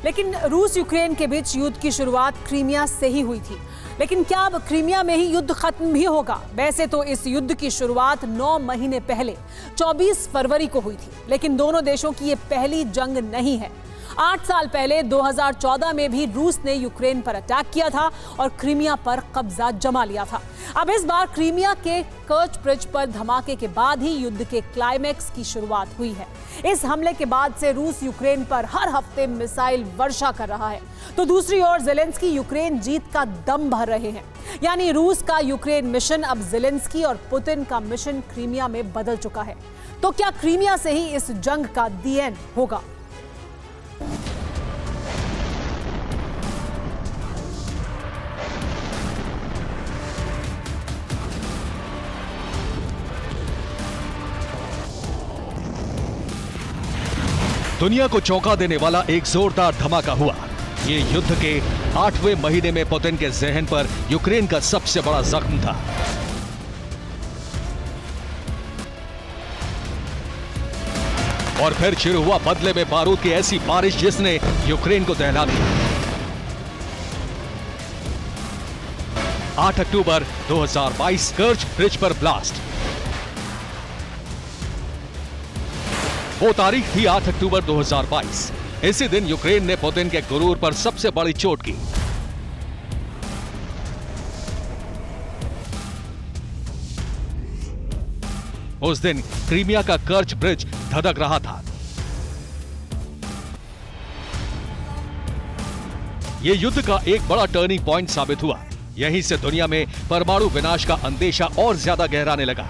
लेकिन रूस यूक्रेन के बीच युद्ध की शुरुआत क्रीमिया से ही हुई थी। लेकिन क्या अब क्रीमिया में ही युद्ध खत्म भी होगा? वैसे तो इस युद्ध की शुरुआत 9 महीने पहले 24 फरवरी को हुई थी, लेकिन दोनों देशों की ये पहली जंग नहीं है। 8 साल पहले 2014 में भी रूस ने यूक्रेन पर अटैक किया था और क्रीमिया पर कब्जा जमा लिया था। अब इस बार क्रीमिया के कर्च ब्रिज पर धमाके के बाद ही युद्ध के क्लाइमैक्स की शुरुआत हुई है। इस हमले के बाद से रूस यूक्रेन पर हर हफ्ते मिसाइल वर्षा कर रहा है, तो दूसरी ओर ज़ेलेंस्की यूक्रेन जीत का दम भर रहे हैं। यानी रूस का यूक्रेन मिशन अब ज़ेलेंस्की और पुतिन का मिशन क्रीमिया में बदल चुका है। तो क्या क्रीमिया से ही इस जंग का दी एंड होगा? दुनिया को चौंका देने वाला एक जोरदार धमाका हुआ। ये युद्ध के 8वें महीने में पुतिन के ज़हन पर यूक्रेन का सबसे बड़ा जख्म था। और फिर शुरू हुआ बदले में बारूद की ऐसी बारिश जिसने यूक्रेन को दहला दिया। 8 अक्टूबर 2022 कर्च ब्रिज पर ब्लास्ट। वो तारीख थी 8 अक्टूबर 2022। इसी दिन यूक्रेन ने पुतिन के गुरूर पर सबसे बड़ी चोट की। उस दिन क्रीमिया का कर्च ब्रिज धधक रहा था। यह युद्ध का एक बड़ा टर्निंग पॉइंट साबित हुआ। यहीं से दुनिया में परमाणु विनाश का अंदेशा और ज्यादा गहराने लगा।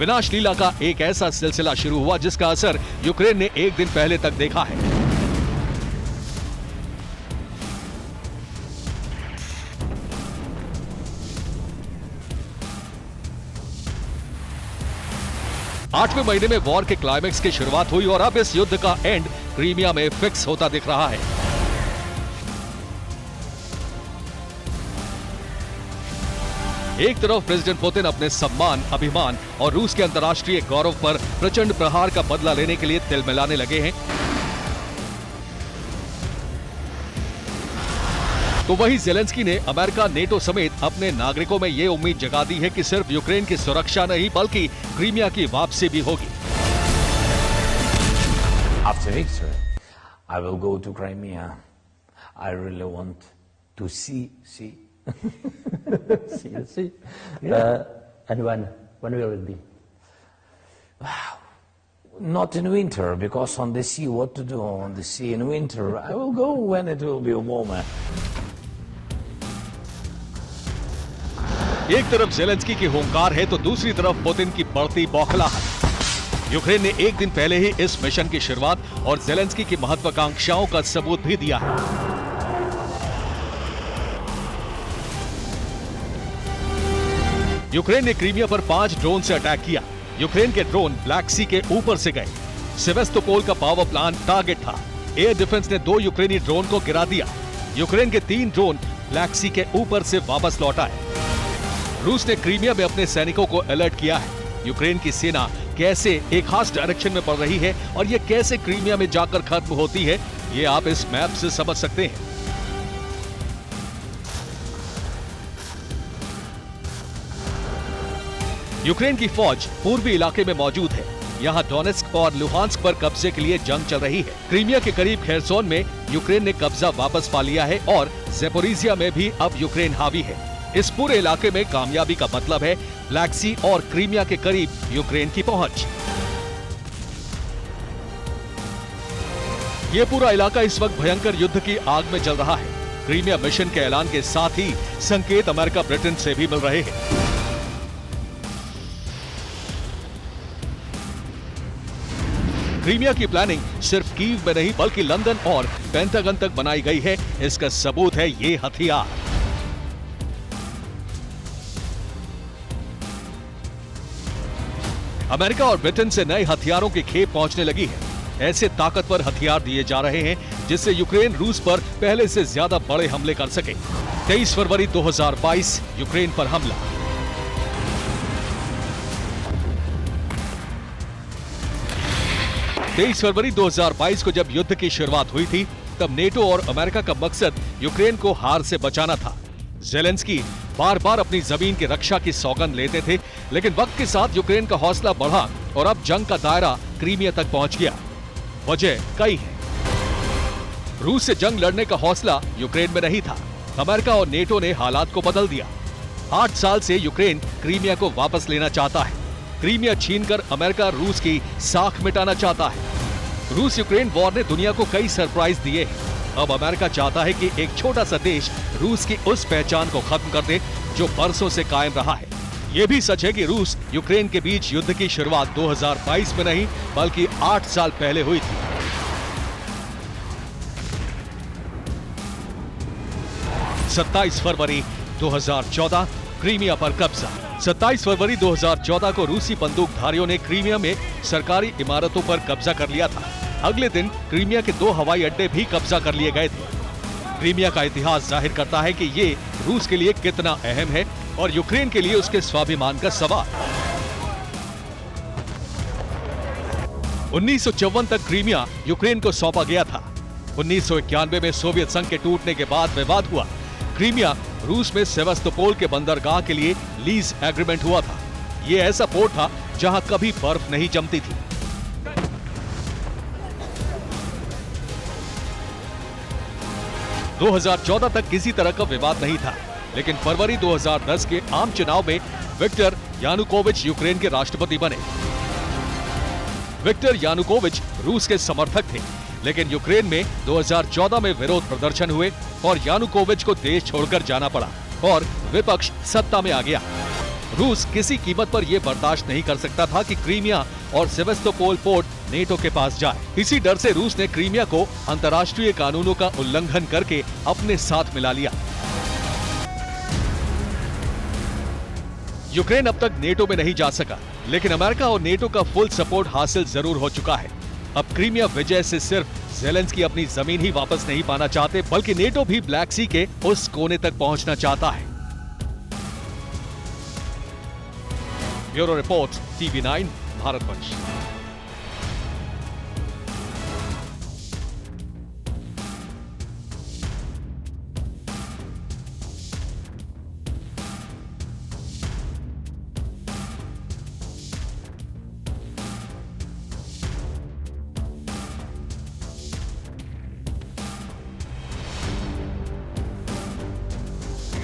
विनाश लीला का एक ऐसा सिलसिला शुरू हुआ जिसका असर यूक्रेन ने एक दिन पहले तक देखा है। आठवें महीने में वॉर के क्लाइमैक्स की शुरुआत हुई और अब इस युद्ध का एंड क्रीमिया में फिक्स होता दिख रहा है। एक तरफ प्रेसिडेंट पुतिन अपने सम्मान, अभिमान और रूस के अंतर्राष्ट्रीय गौरव पर प्रचंड प्रहार का बदला लेने के लिए तिलमिलाने लगे हैं, तो वहीं ज़ेलेंस्की ने अमेरिका, नेटो समेत अपने नागरिकों में ये उम्मीद जगा दी है कि सिर्फ यूक्रेन की सुरक्षा नहीं बल्कि क्रीमिया की वापसी भी होगी। After victory, I will go to Crimea. I really want to see. See. Yeah. And when will it be? Not in winter, because on the sea, what to do on the sea in winter? I will go when it will be warmer. एक तरफ Zelensky की हुंकार है तो दूसरी तरफ Putin की बढ़ती बौखलाहट। यूक्रेन ने एक दिन पहले ही इस मिशन की शुरुआत और ज़ेलेंस्की की महत्वाकांक्षाओं का सबूत भी दिया है। यूक्रेन ने क्रीमिया पर 5 ड्रोन से अटैक किया। यूक्रेन के ड्रोन ब्लैक सी के ऊपर से गए। सेवेस्तोपोल का पावर प्लांट टारगेट था। एयर डिफेंस ने 2 यूक्रेनी ड्रोन को गिरा दिया। यूक्रेन के 3 ड्रोन ब्लैक सी के ऊपर से वापस लौट आए। रूस ने क्रीमिया में अपने सैनिकों को अलर्ट किया है। यूक्रेन की सेना कैसे एक खास डायरेक्शन में बढ़ रही है और ये कैसे क्रीमिया में जाकर खत्म होती है, ये आप इस मैप से समझ सकते हैं। यूक्रेन की फौज पूर्वी इलाके में मौजूद है। यहाँ डोनेस्क और लुहांस्क पर कब्जे के लिए जंग चल रही है। क्रीमिया के करीब खेरसोन में यूक्रेन ने कब्जा वापस पा लिया है और ज़ेपोरिजिया में भी अब यूक्रेन हावी है। इस पूरे इलाके में कामयाबी का मतलब है ब्लैक सी और क्रीमिया के करीब यूक्रेन की पहुंच। ये पूरा इलाका इस वक्त भयंकर युद्ध की आग में जल रहा है। क्रीमिया मिशन के ऐलान के साथ ही संकेत अमेरिका, ब्रिटेन से भी मिल रहे हैं। क्रीमिया की प्लानिंग सिर्फ कीव में नहीं बल्कि लंदन और पेंटागन तक बनाई गई है। इसका सबूत है ये हथियार। अमेरिका और ब्रिटेन से नए हथियारों की खेप पहुंचने लगी है। ऐसे ताकतवर हथियार दिए जा रहे हैं जिससे यूक्रेन रूस पर पहले से ज्यादा बड़े हमले कर सके। 23 फरवरी 2022 यूक्रेन पर हमला। 23 फरवरी 2022 को जब युद्ध की शुरुआत हुई थी, तब नेटो और अमेरिका का मकसद यूक्रेन को हार से बचाना था। ज़ेलेंस्की बार बार अपनी जमीन की रक्षा की सौगंध लेते थे, लेकिन वक्त के साथ यूक्रेन का हौसला बढ़ा और अब जंग का दायरा क्रीमिया तक पहुंच गया। वजह कई है। रूस से जंग लड़ने का हौसला यूक्रेन में नहीं था। अमेरिका और नेटो ने हालात को बदल दिया। 8 साल से यूक्रेन क्रीमिया को वापस लेना चाहता है। क्रीमिया छीनकर अमेरिका रूस की साख मिटाना चाहता है। रूस यूक्रेन वॉर ने दुनिया को कई सरप्राइज दिए हैं। अब अमेरिका चाहता है कि एक छोटा सा देश रूस की उस पहचान को खत्म कर दे जो बरसों से कायम रहा है। यह भी सच है कि रूस यूक्रेन के बीच युद्ध की शुरुआत 2022 में नहीं बल्कि 8 साल पहले हुई थी। 27 फरवरी 2014 क्रीमिया पर कब्जा। 27 फरवरी 2014 को रूसी बंदूकधारियों ने क्रीमिया में सरकारी इमारतों पर कब्जा कर लिया था। अगले दिन क्रीमिया के 2 हवाई अड्डे भी कब्जा कर लिए गए थे। क्रीमिया का इतिहास जाहिर करता है कि ये रूस के लिए कितना अहम है और यूक्रेन के लिए उसके स्वाभिमान का सवाल। 1954 तक क्रीमिया यूक्रेन को सौंपा गया था। 1991 में सोवियत संघ के टूटने के बाद विवाद हुआ। क्रीमिया रूस में सेवास्तोपोल के बंदरगाह के लिए लीज एग्रीमेंट हुआ था। यह ऐसा पोर्ट था जहां कभी बर्फ नहीं जमती थी। दो 2014 तक किसी तरह का विवाद नहीं था, लेकिन फरवरी 2010 के आम चुनाव में विक्टर यानुकोविच यूक्रेन के राष्ट्रपति बने। विक्टर यानुकोविच रूस के समर्थक थे, लेकिन यूक्रेन में 2014 में विरोध प्रदर्शन हुए और यानुकोविच को देश छोड़कर जाना पड़ा और विपक्ष सत्ता में आ गया। रूस किसी कीमत पर यह बर्दाश्त नहीं कर सकता था कि क्रीमिया और सेवास्तोपोल पोर्ट नेटो के पास जाए। इसी डर से रूस ने क्रीमिया को अंतर्राष्ट्रीय कानूनों का उल्लंघन करके अपने साथ मिला लिया। यूक्रेन अब तक नेटो में नहीं जा सका, लेकिन अमेरिका और नेटो का फुल सपोर्ट हासिल जरूर हो चुका है। अब क्रीमिया विजय से सिर्फ ज़ेलेंस्की अपनी जमीन ही वापस नहीं पाना चाहते, बल्कि नेटो भी ब्लैक सी के उस कोने तक पहुंचना चाहता है। Bureau report, TV9 भारतवंश।